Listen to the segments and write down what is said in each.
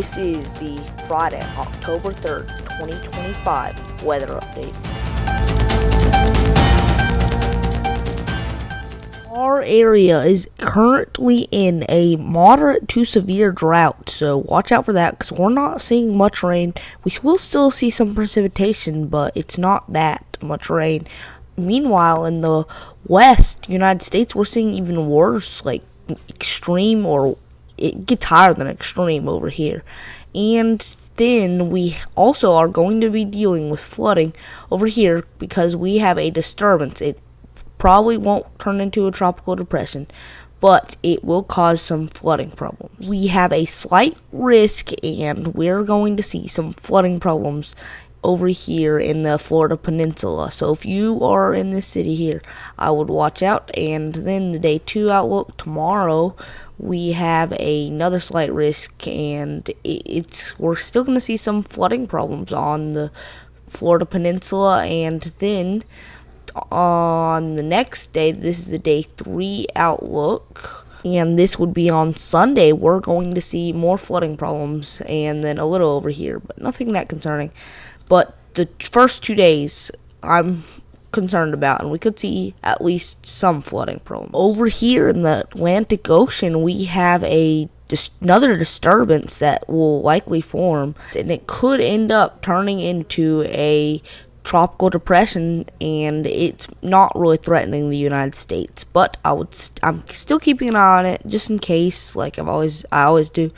This is the Friday, October 3rd, 2025 weather update. Our area is currently in a moderate to severe drought, so watch out for that because we're not seeing much rain. We will still see some precipitation, but it's not that much rain. Meanwhile, in the west United States, we're seeing even worse, like extreme, or it gets higher than extreme over here. And then we also are going to be dealing with flooding over here because we have a disturbance. It probably won't turn into a tropical depression, but it will cause some flooding problems. We have a slight risk, and we're going to see some flooding problems over here in the Florida Peninsula. So if you are in this city here, I would watch out. And then the day 2 outlook tomorrow, we have another slight risk, and we're still going to see some flooding problems on the Florida Peninsula. And then on the next day, this is the day 3 outlook, and this would be on Sunday, we're going to see more flooding problems, and then a little over here, but nothing that concerning. But the first 2 days I'm concerned about, and we could see at least some flooding problems. Over here in the Atlantic Ocean, we have another disturbance that will likely form, and it could end up turning into a tropical depression, and it's not really threatening the United States, but I'm still keeping an eye on it just in case, like I always do.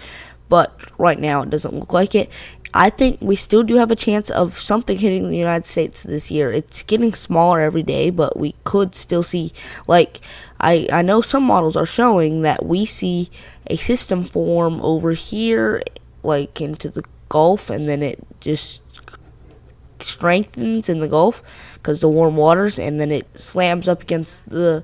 But right now it doesn't look like it. I think we still do have a chance of something hitting the United States this year. It's getting smaller every day, but we could still see, like, I know some models are showing that we see a system form over here, like into the Gulf, and then it just strengthens in the Gulf because the warm waters, and then it slams up against the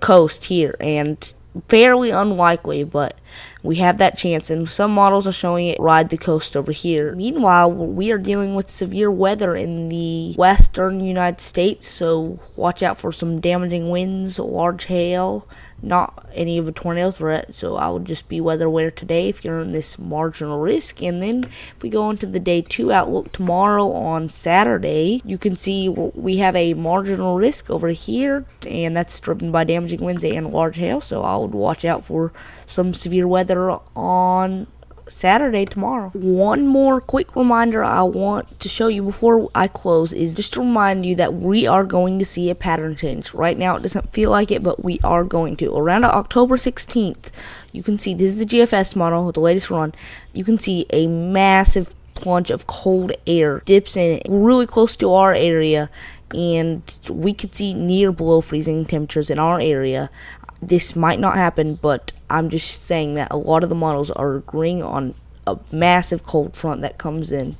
coast here, and fairly unlikely, but we have that chance, and some models are showing it ride the coast over here. Meanwhile, we are dealing with severe weather in the western United States, so watch out for some damaging winds, large hail, not any of a tornado threat, so I would just be weather aware today if you're in this marginal risk. And then if we go into the day 2 outlook tomorrow on Saturday, you can see we have a marginal risk over here, and that's driven by damaging winds and large hail, so I would watch out for some severe weather on Saturday tomorrow. One more quick reminder I want to show you before I close is just to remind you that we are going to see a pattern change. Right now it doesn't feel like it, but we are going to. Around October 16th, you can see, this is the GFS model with the latest run, you can see a massive plunge of cold air dips in really close to our area, and we could see near below freezing temperatures in our area. This might not happen, but I'm just saying that a lot of the models are agreeing on a massive cold front that comes in,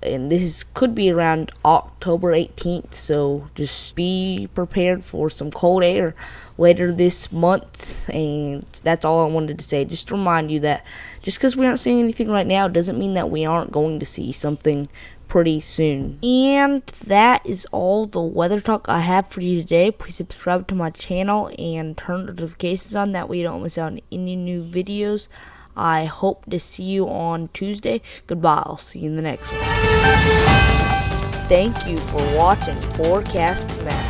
and this could be around October 18th, so just be prepared for some cold air later this month. And that's all I wanted to say, just to remind you that just because we aren't seeing anything right now doesn't mean that we aren't going to see something pretty soon. And that is all the weather talk I have for you today. Please subscribe to my channel and turn notifications on, that way you don't miss out on any new videos. I hope to see you on Tuesday. Goodbye. I'll see you in the next one. Thank you for watching Forecast Map.